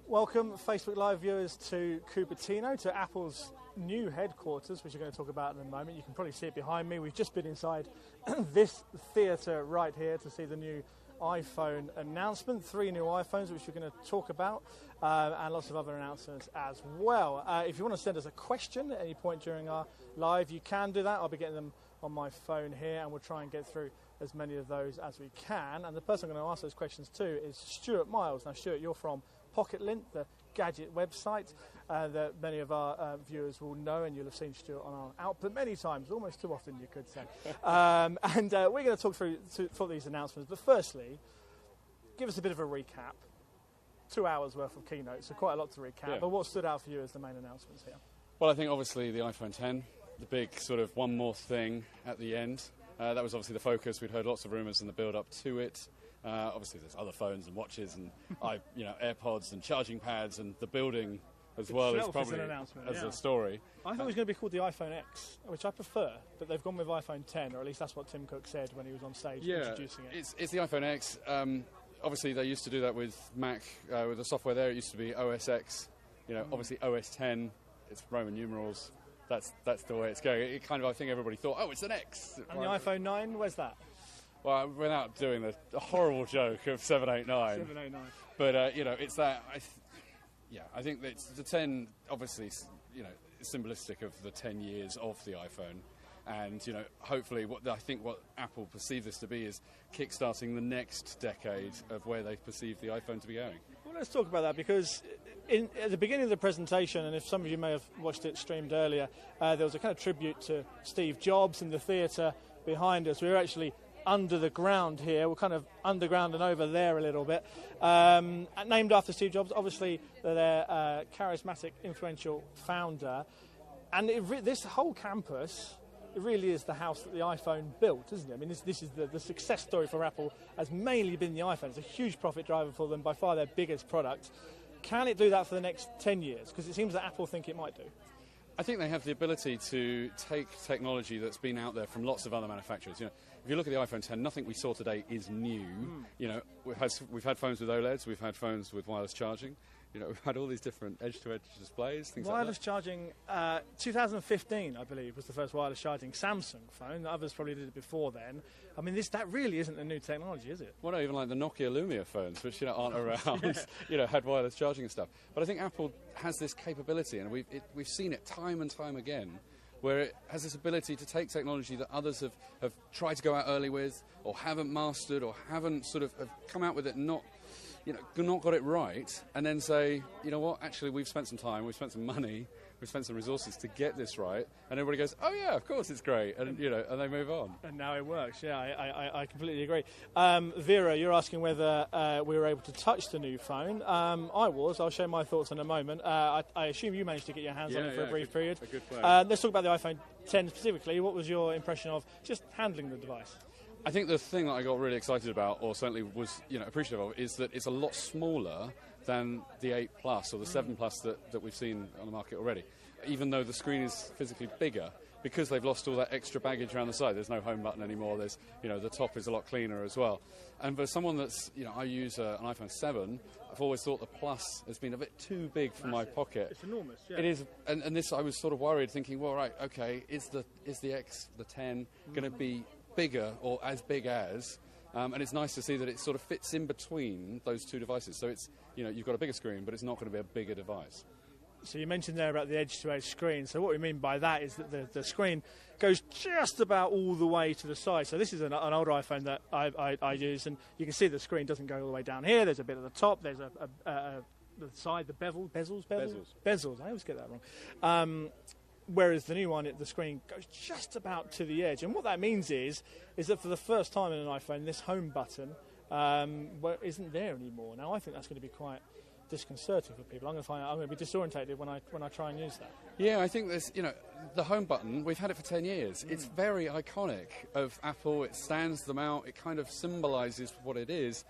Welcome, Facebook Live viewers, to Cupertino, to Apple's new headquarters, which we're going to talk about in a moment. You can probably see it behind me. We've just been inside this theatre right here to see the new iPhone announcement. 3 new iPhones, which we're going to talk about, and lots of other announcements as well. If you want to send us a question at any point during our live, you can do that. I'll be getting them on my phone here, and we'll try and get through as many of those as we can. And the person I'm going to ask those questions to is Stuart Miles. Now, Stuart, you're from Pocket-lint, the gadget website that many of our viewers will know, and you'll have seen Stuart on our output many times, almost too often, you could say. And we're going to talk through these announcements. But firstly, give us a bit of a recap. 2 hours worth of keynotes, so quite a lot to recap. Yeah. But what stood out for you as the main announcements here? Well, I think obviously the iPhone X, the big sort of one more thing at the end. That was obviously the focus. We'd heard lots of rumours in the build-up to it. Obviously, there's other phones and watches and AirPods and charging pads, and the building as well is probably as a story. I thought it was going to be called the iPhoneX, which I prefer, but they've gone with iPhone X, or at least that's what Tim Cook said when he was on stage introducing it. It's the iPhoneX. Obviously, they used to do that with Mac, with the software there. It used to be OS X. Obviously OS X. It's Roman numerals. That's the way it's going. It kind of, I think everybody thought, oh, it's an X. And the iPhone 9, where's that? Well, without doing the horrible joke of 789. 789. But, it's that. I think that the 10, obviously, is symbolistic of the 10 years of the iPhone. And, hopefully what Apple perceive this to be is kickstarting the next decade of where they perceive the iPhone to be going. Well, let's talk about that, because at the beginning of the presentation, and if some of you may have watched it streamed earlier, there was a kind of tribute to Steve Jobs in the theatre behind us. We were actually under the ground here. We're kind of underground and over there a little bit. Named after Steve Jobs, obviously their charismatic, influential founder. And this whole campus, it really is the house that the iPhone built, isn't it? I mean, this is the success story for Apple, has mainly been the iPhone. It's a huge profit driver for them, by far their biggest product. Can it do that for the next 10 years? Because it seems that Apple think it might do. I think they have the ability to take technology that's been out there from lots of other manufacturers. If you look at the iPhone X, nothing we saw today is new. We've had phones with OLEDs, we've had phones with wireless charging. We've had all these different edge-to-edge displays, things like that. Wireless charging, 2015, I believe, was the first wireless charging Samsung phone. Others probably did it before then. I mean, that really isn't a new technology, is it? Well, no, even like the Nokia Lumia phones, which aren't around, had wireless charging and stuff. But I think Apple has this capability, and we've seen it time and time again, where it has this ability to take technology that others have tried to go out early with, or haven't mastered, or haven't sort of have come out with it and not got it right, and then say, you know what, actually we've spent some time, we've spent some money, we've spent some resources to get this right, and everybody goes, oh yeah, of course it's great, and and they move on. And now it works, yeah, I completely agree. Vera, you're asking whether we were able to touch the new phone. I was. I'll share my thoughts in a moment. I assume you managed to get your hands on it for a brief period. A good phone. Let's talk about the iPhone X specifically. What was your impression of just handling the device? I think the thing that I got really excited about, or certainly was appreciative of, is that it's a lot smaller than the 8 Plus or the 7 Plus that we've seen on the market already. Even though the screen is physically bigger, because they've lost all that extra baggage around the side. There's no home button anymore. There's the top is a lot cleaner as well. And for someone that's I use an iPhone 7, I've always thought the Plus has been a bit too big for my pocket. It's enormous. Yeah. It is, and this I was sort of worried, thinking, well, right, okay, is the X, the 10, going to be bigger or as big as, and it's nice to see that it sort of fits in between those two devices. So it's, you've got a bigger screen, but it's not going to be a bigger device. So you mentioned there about the edge-to-edge screen. So what we mean by that is that the screen goes just about all the way to the side. So this is an older iPhone that I use, and you can see the screen doesn't go all the way down here. There's a bit at the top. There's the side, the bezels. I always get that wrong. Whereas the new one, the screen goes just about to the edge. And what that means is that for the first time in an iPhone, this home button isn't there anymore. Now, I think that's going to be quite disconcerting for people. I'm going to be disorientated when I try and use that. Yeah, I think there's, the home button, we've had it for 10 years. It's very iconic of Apple. It stands them out. It kind of symbolises what it is.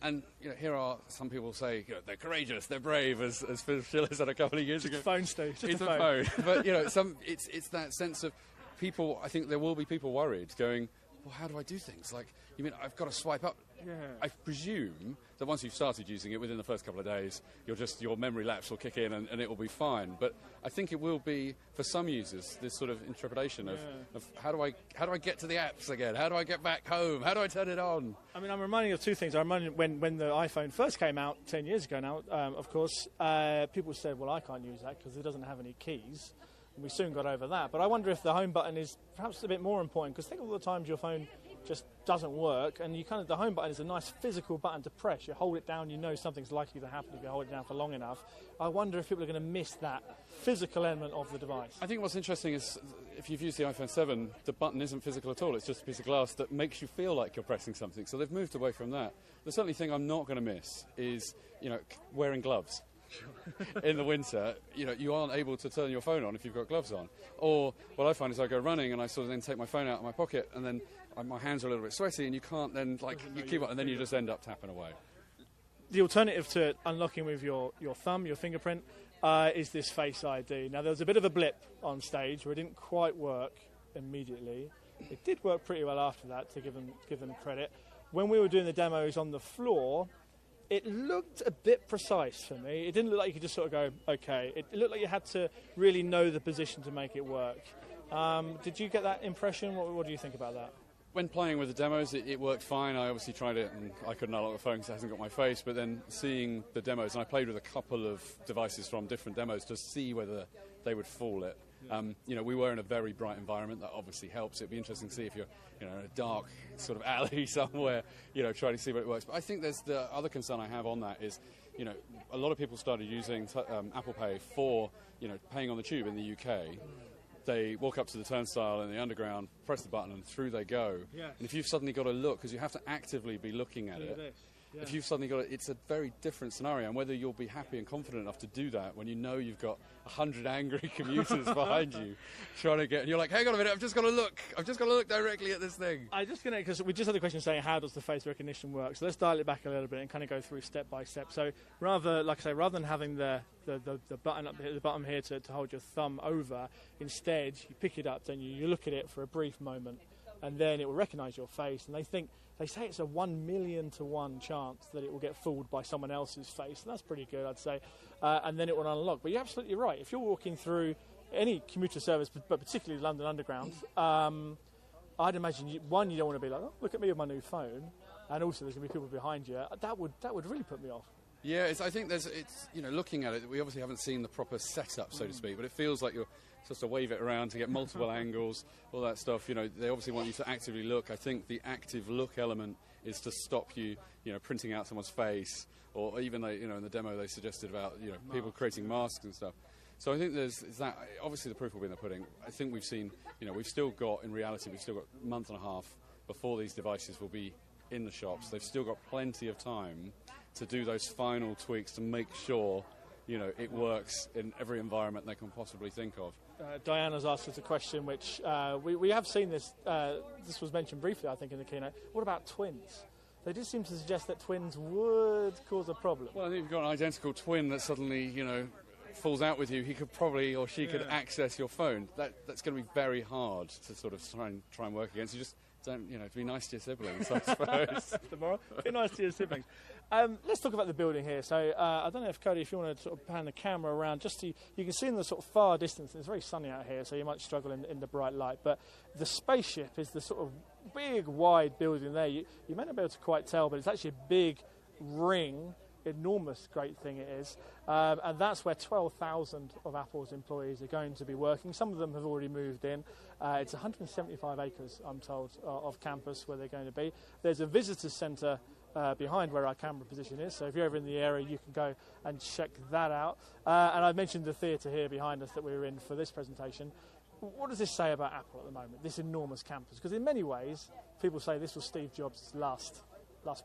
And here are some people say they're courageous, they're brave, as Phil Schiller said a couple of years ago. Phone, Steve. It's a phone. But it's that sense of I think there will be people worried, going, well, how do I do things? Like, you mean I've got to swipe up? Yeah. I presume that once you've started using it, within the first couple of days, your memory lapse will kick in and it will be fine. But I think it will be, for some users, this sort of intrepidation of how do I get to the apps again? How do I get back home? How do I turn it on? I mean, I'm reminding of two things. I'm reminded when the iPhone first came out 10 years ago now, of course, people said, well, I can't use that because it doesn't have any keys. And we soon got over that. But I wonder if the home button is perhaps a bit more important, because think of all the times your phone just doesn't work, and the home button is a nice physical button to press. You hold it down, you know something's likely to happen if you hold it down for long enough. I wonder if people are going to miss that physical element of the device. I think what's interesting is, if you've used the iPhone 7, the button isn't physical at all. It's just a piece of glass that makes you feel like you're pressing something. So they've moved away from that. The certainly thing I'm not going to miss is, wearing gloves. In the winter, you aren't able to turn your phone on if you've got gloves on. Or what I find is I go running and I sort of then take my phone out of my pocket, and then my hands are a little bit sweaty, and you can't then, you keep on, and then you just end up tapping away. The alternative to unlocking with your thumb, your fingerprint, is this Face ID. Now, there was a bit of a blip on stage where it didn't quite work immediately. It did work pretty well after that, to give them credit. When we were doing the demos on the floor, it looked a bit precise for me. It didn't look like you could just sort of go, okay. It looked like you had to really know the position to make it work. Did you get that impression? What do you think about that? When playing with the demos, it worked fine. I obviously tried it, and I couldn't unlock the phone because it hasn't got my face. But then seeing the demos, and I played with a couple of devices from different demos to see whether they would fall it. We were in a very bright environment. That obviously helps. It'd be interesting to see if you're, in a dark sort of alley somewhere, trying to see where it works. But I think there's the other concern I have on that is, a lot of people started using Apple Pay for, paying on the tube in the UK. They walk up to the turnstile in the underground, press the button, and through they go. Yes. And if you've suddenly got to look, because you have to actively be looking at it, yeah. If you've suddenly got it, it's a very different scenario. And whether you'll be happy and confident enough to do that when you know you've got 100 angry commuters behind you trying to get, and you're like, hang on a minute, I've just got to look directly at this thing. Because we just had a question saying, how does the face recognition work? So let's dial it back a little bit and kind of go through step by step. So rather than having the button up here, the button here to hold your thumb over, instead you pick it up, then you look at it for a brief moment, and then it will recognise your face, and they say it's a 1 million to 1 chance that it will get fooled by someone else's face, and that's pretty good, I'd say. And then it will unlock. But you're absolutely right. If you're walking through any commuter service, but particularly London Underground, I'd imagine you don't want to be like, oh, look at me with my new phone, and also there's going to be people behind you. That would really put me off. Yeah, I think looking at it, we obviously haven't seen the proper setup, so to speak, but it feels like you're supposed to wave it around to get multiple angles, all that stuff. They obviously want you to actively look. I think the active look element is to stop you, printing out someone's face, or even in the demo they suggested about people creating masks and stuff. So I think there's that. Obviously, the proof will be in the pudding. I think we've seen, we've still got a month and a half before these devices will be in the shops. They've still got plenty of time to do those final tweaks to make sure it works in every environment they can possibly think of. Diana's asked us a question which we have seen this. This was mentioned briefly, I think, in the keynote. What about twins? They did seem to suggest that twins would cause a problem. Well, I think if you've got an identical twin that suddenly, falls out with you, he could probably, or she could access your phone. That's going to be very hard to sort of try and work against. You just don't, be nice to your siblings, I suppose. Tomorrow, be nice to your siblings. Let's talk about the building here. So I don't know if, Cody, if you want to sort of pan the camera around, just you can see in the sort of far distance, it's very sunny out here, so you might struggle in the bright light, but the spaceship is the sort of big, wide building there. You may not be able to quite tell, but it's actually a big ring, enormous great thing it is, and that's where 12,000 of Apple's employees are going to be working. Some of them have already moved in. It's 175 acres, I'm told, of campus where they're going to be. There's a visitor centre behind where our camera position is, so if you're ever in the area you can go and check that out. And I mentioned the theatre here behind us that we were in for this presentation. What does this say about Apple at the moment, this enormous campus? Because in many ways people say this was Steve Jobs' last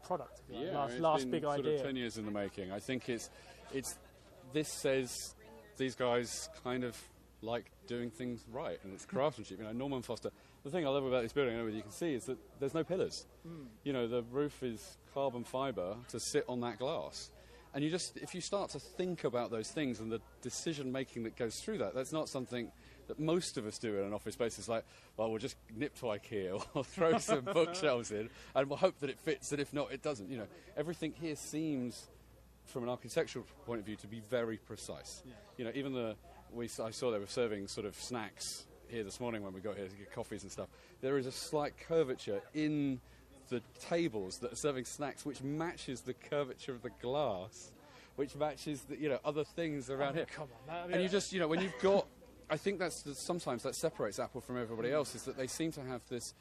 product, last big idea. Sort of 10 years in the making. I think this says these guys kind of like doing things right, and it's craftsmanship. Norman Foster. The thing I love about this building, I don't know whether you can see, is that there's no pillars. The roof is carbon fibre to sit on that glass. And if you start to think about those things and the decision making that goes through that, that's not something that most of us do in an office space is like, well, we'll just nip to IKEA or throw some bookshelves in and we'll hope that it fits, and if not, it doesn't. You know, everything here seems, from an architectural point of view, to be very precise. Yeah. You know, even I saw they were serving sort of snacks here this morning when we got here to get coffees and stuff. There is a slight curvature in the tables that are serving snacks, which matches the curvature of the glass, which matches the, you know, other things around here. Come on, and you just, you know, when you've got, I think sometimes that separates Apple from everybody else, is that they seem to have this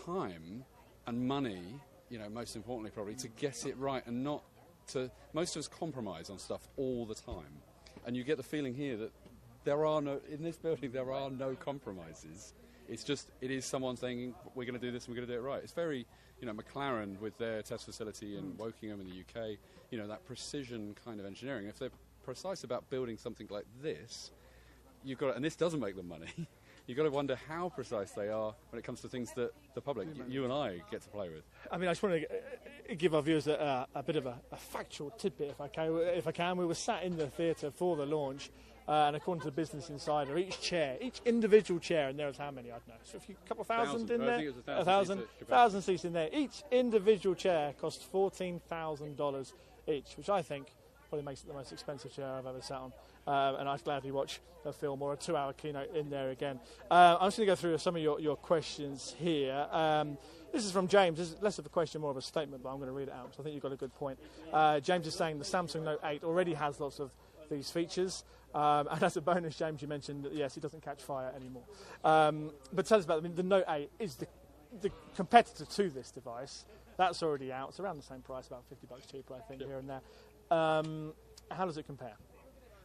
time and money, you know, most importantly probably, to get it right, and not to, most of us compromise on stuff all the time. And you get the feeling here that in this building there are no compromises. It's just, it is someone saying, we're going to do this and we're going to do it right. It's very, you know, McLaren with their test facility in Wokingham in the UK, you know, that precision kind of engineering. If they're precise about building something like this, you've got to, and this doesn't make them money, you've got to wonder how precise they are when it comes to things that the public, you and I, get to play with. I mean, I just want to give our viewers a bit of a factual tidbit, if I can. We were sat in the theatre for the launch, and according to the Business Insider, each individual chair, and there was how many, I don't know, so a couple of thousand in there? I think it was 1,000 seats in there. Each individual chair cost $14,000 each, which I think probably makes it the most expensive chair I've ever sat on. And I'd gladly watch a film or a 2-hour keynote in there again. I'm just going to go through some of your questions here. This is from James. This is less of a question, more of a statement, but I'm going to read it out because I think you've got a good point. James is saying the Samsung Note 8 already has lots of these features. And as a bonus, James, you mentioned that, yes, it doesn't catch fire anymore. But tell us about it. I mean, the Note 8 is the competitor to this device. That's already out. It's around the same price, about $50 cheaper, I think, here and there. How does it compare?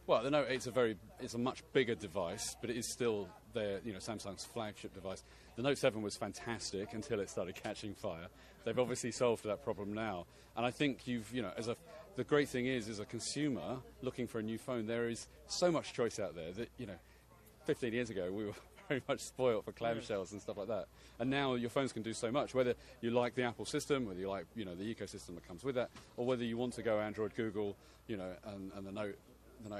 Well, the Note 8 it's a much bigger device, but it is still Samsung's flagship device. The Note 7 was fantastic until it started catching fire. They've obviously solved that problem now. And I think the great thing is, as a consumer looking for a new phone, there is so much choice out there that, 15 years ago we were very much spoiled for clamshells and stuff like that. And now your phones can do so much, whether you like the Apple system, whether you like, the ecosystem that comes with that, or whether you want to go Android, Google, and the Note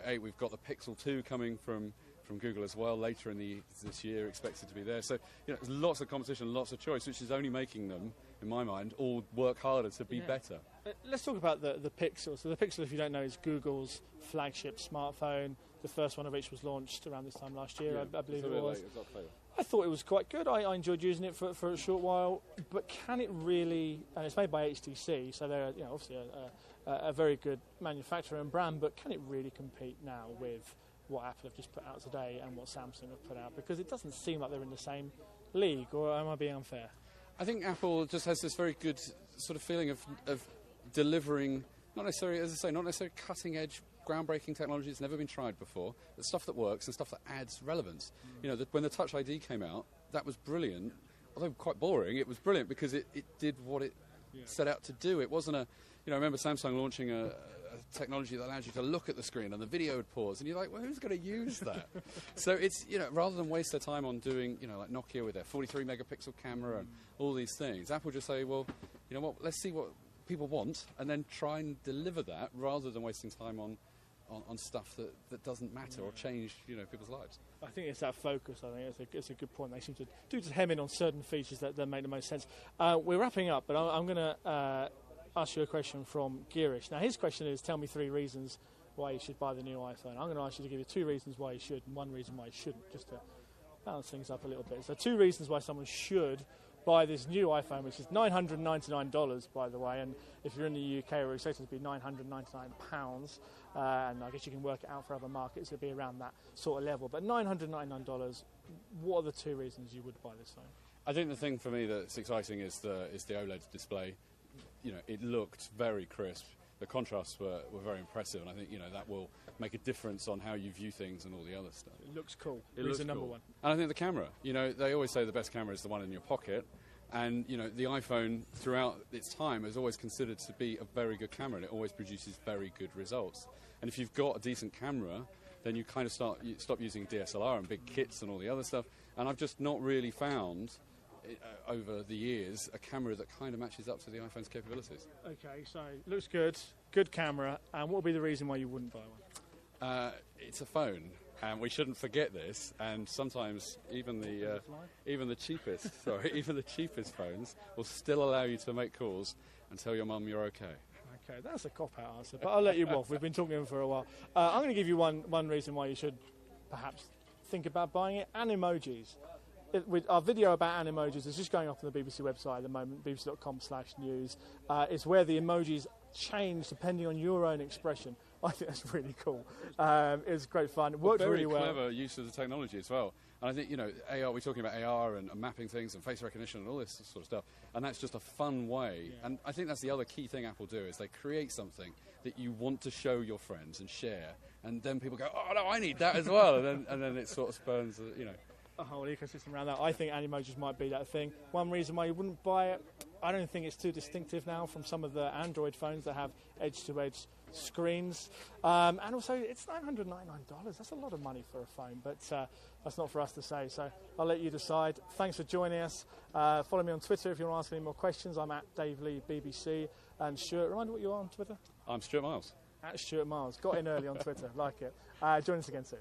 8. We've got the Pixel 2 coming from Google as well later in this year, expected to be there. So, there's lots of competition, lots of choice, which is only making them, in my mind, all work harder to be better. Let's talk about the Pixel. So the Pixel, if you don't know, is Google's flagship smartphone. The first one of which was launched around this time last year, I believe it was. I thought it was quite good. I enjoyed using it for a short while. But can it really? And it's made by HTC, so they're obviously a very good manufacturer and brand. But can it really compete now with what Apple have just put out today and what Samsung have put out? Because it doesn't seem like they're in the same league. Or am I being unfair? I think Apple just has this very good sort of feeling of delivering, not necessarily cutting-edge, groundbreaking technology that's never been tried before, but stuff that works and stuff that adds relevance. When the Touch ID came out, that was brilliant. Although quite boring, it was brilliant because it did what it set out to do. It wasn't I remember Samsung launching a technology that allows you to look at the screen and the video would pause, and you're like, well, who's going to use that? So it's, rather than waste their time on doing, like Nokia with their 43 megapixel camera and all these things, Apple just say, well, you know what, let's see what people want and then try and deliver that rather than wasting time on stuff that doesn't matter or change, people's lives. I think it's that focus. I think it's a good point. They seem to do just hem in on certain features that make the most sense. We're wrapping up, but I'm going to ask you a question from Girish. Now, his question is, tell me 3 reasons why you should buy the new iPhone. I'm going to ask you to give you 2 reasons why you should and 1 reason why you shouldn't, just to balance things up a little bit. So 2 reasons why someone should buy this new iPhone, which is $999, by the way, and if you're in the UK, we're expected to be £999, and I guess you can work it out for other markets, it'll be around that sort of level. But $999, what are the 2 reasons you would buy this phone? I think the thing for me that's exciting is the OLED display. It looked very crisp. The contrasts were very impressive, and I think that will make a difference on how you view things and all the other stuff. It looks cool. It looks number cool. one. And I think the camera. They always say the best camera is the one in your pocket, and the iPhone throughout its time is always considered to be a very good camera, and it always produces very good results. And if you've got a decent camera, then you kind of stop using DSLR and big kits and all the other stuff. And I've just not really found, over the years, a camera that kind of matches up to the iPhone's capabilities. Okay, so looks good camera, and what would be the reason why you wouldn't buy one? It's a phone, and we shouldn't forget this. And sometimes even the cheapest phones will still allow you to make calls and tell your mum you're okay. Okay, that's a cop-out answer, but I'll let you off. We've been talking for a while. I'm going to give you one reason why you should perhaps think about buying it, and emojis. Our video about animojis is just going up on the BBC website at the moment, bbc.com/news. It's where the emojis change depending on your own expression. I think that's really cool. It's great fun. It worked really well. Very clever use of the technology as well. And I think, AR, we're talking about AR and mapping things and face recognition and all this sort of stuff. And that's just a fun way. Yeah. And I think that's the other key thing Apple do is they create something that you want to show your friends and share. And then people go, oh, no, I need that as well. and then it sort of spurns, a whole ecosystem around that. I think animojis might be that thing. One reason why you wouldn't buy it, I don't think it's too distinctive now from some of the Android phones that have edge-to-edge screens. And also, it's $999. That's a lot of money for a phone, but that's not for us to say. So I'll let you decide. Thanks for joining us. Follow me on Twitter if you want to ask any more questions. I'm at Dave Lee BBC. And Stuart, remind me what you are on Twitter? I'm Stuart Miles. At Stuart Miles. Got in early on Twitter. Like it. Join us again soon.